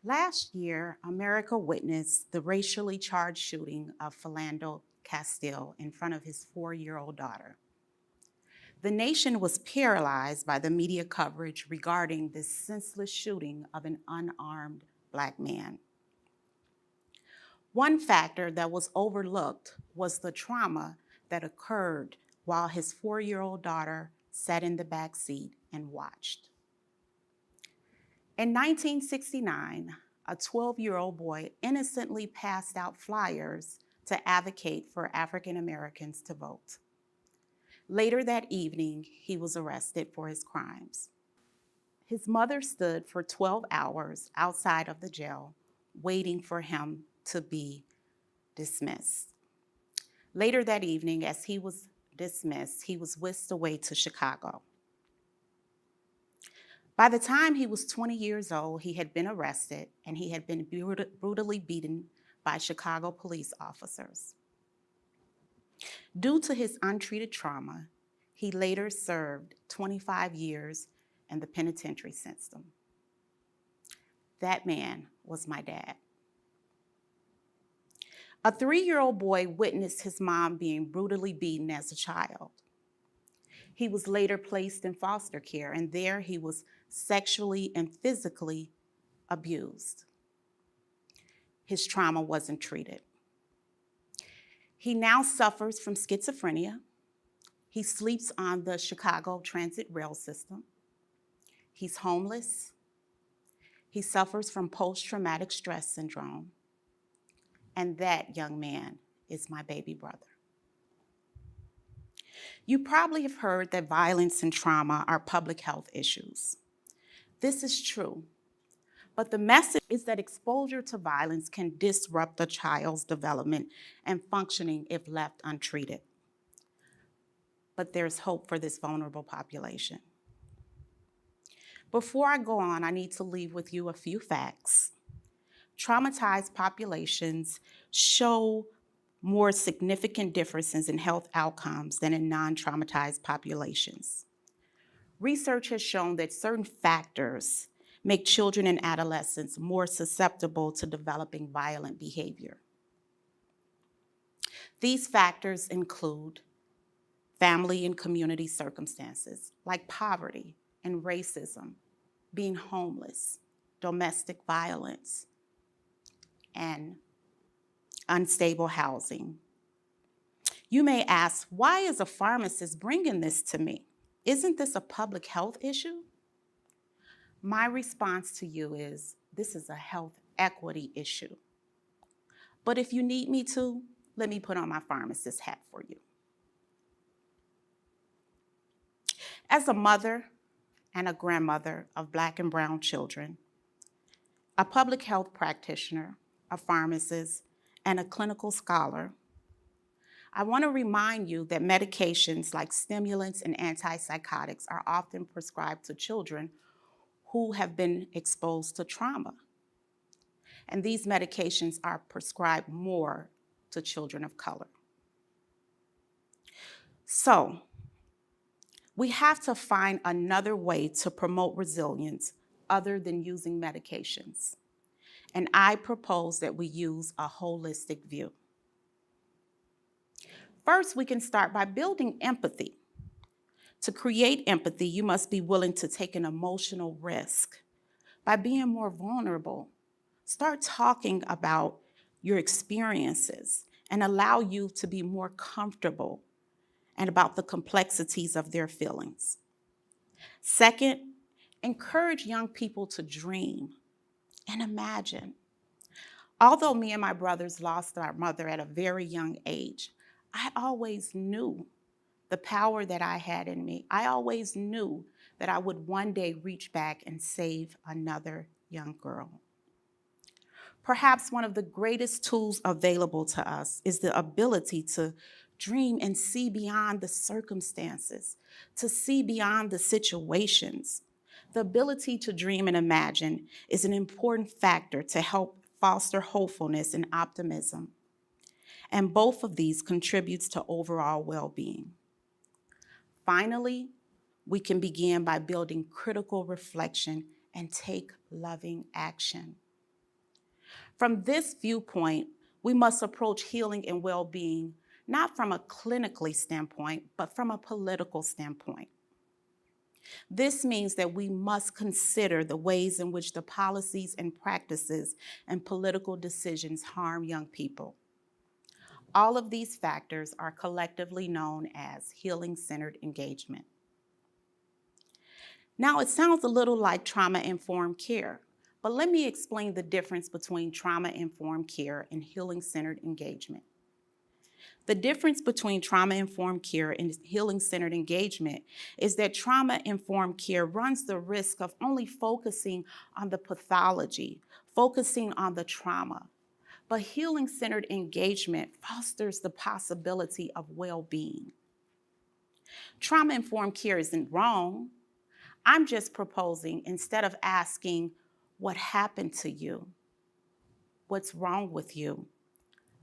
Last year, America witnessed the racially charged shooting of Philando Castile in front of his 4-year-old daughter. The nation was paralyzed by the media coverage regarding this senseless shooting of an unarmed Black man. One factor that was overlooked was the trauma that occurred while his 4-year-old daughter sat in the back seat and watched. In 1969, a 12-year-old boy innocently passed out flyers to advocate for African Americans to vote. Later that evening, he was arrested for his crimes. His mother stood for 12 hours outside of the jail, waiting for him to be dismissed. Later that evening, as he was dismissed, he was whisked away to Chicago. By the time he was 20 years old, he had been arrested and he had been brutally beaten by Chicago police officers. Due to his untreated trauma, he later served 25 years in the penitentiary system. That man was my dad. A 3-year-old boy witnessed his mom being brutally beaten as a child. He was later placed in foster care, and there he was sexually and physically abused. His trauma wasn't treated. He now suffers from schizophrenia. He sleeps on the Chicago Transit rail system. He's homeless. He suffers from post-traumatic stress syndrome. And that young man is my baby brother. You probably have heard that violence and trauma are public health issues. This is true, but the message is that exposure to violence can disrupt a child's development and functioning if left untreated. But there's hope for this vulnerable population. Before I go on, I need to leave with you a few facts. Traumatized populations show more significant differences in health outcomes than in non-traumatized populations. Research has shown that certain factors make children and adolescents more susceptible to developing violent behavior. These factors include family and community circumstances like poverty and racism, being homeless, domestic violence, and unstable housing. You may ask, why is a pharmacist bringing this to me? Isn't this a public health issue? My response to you is, this is a health equity issue. But if you need me to, let me put on my pharmacist hat for you. As a mother and a grandmother of Black and brown children, a public health practitioner, a pharmacist, and a clinical scholar, I want to remind you that medications like stimulants and antipsychotics are often prescribed to children who have been exposed to trauma. And these medications are prescribed more to children of color. So, we have to find another way to promote resilience other than using medications. And I propose that we use a holistic view. First, we can start by building empathy. To create empathy, you must be willing to take an emotional risk. By being more vulnerable, start talking about your experiences and allow you to be more comfortable and about the complexities of their feelings. Second, encourage young people to dream and imagine. Although me and my brothers lost our mother at a very young age, I always knew the power that I had in me. I always knew that I would one day reach back and save another young girl. Perhaps one of the greatest tools available to us is the ability to dream and see beyond the circumstances, to see beyond the situations. The ability to dream and imagine is an important factor to help foster hopefulness and optimism. And both of these contributes to overall well-being. Finally, we can begin by building critical reflection and take loving action. From this viewpoint, we must approach healing and well-being not from a clinically standpoint, but from a political standpoint. This means that we must consider the ways in which the policies and practices and political decisions harm young people. All of these factors are collectively known as healing-centered engagement. Now, it sounds a little like trauma-informed care, but let me explain the difference between trauma-informed care and healing-centered engagement. The difference between trauma-informed care and healing-centered engagement is that trauma-informed care runs the risk of only focusing on the pathology, focusing on the trauma. But healing-centered engagement fosters the possibility of well-being. Trauma-informed care isn't wrong. I'm just proposing, instead of asking, what happened to you? What's wrong with you?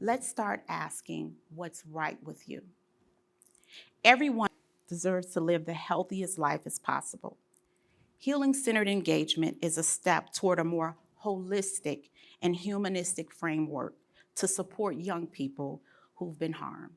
Let's start asking, what's right with you? Everyone deserves to live the healthiest life as possible. Healing-centered engagement is a step toward a more holistic and humanistic framework to support young people who've been harmed.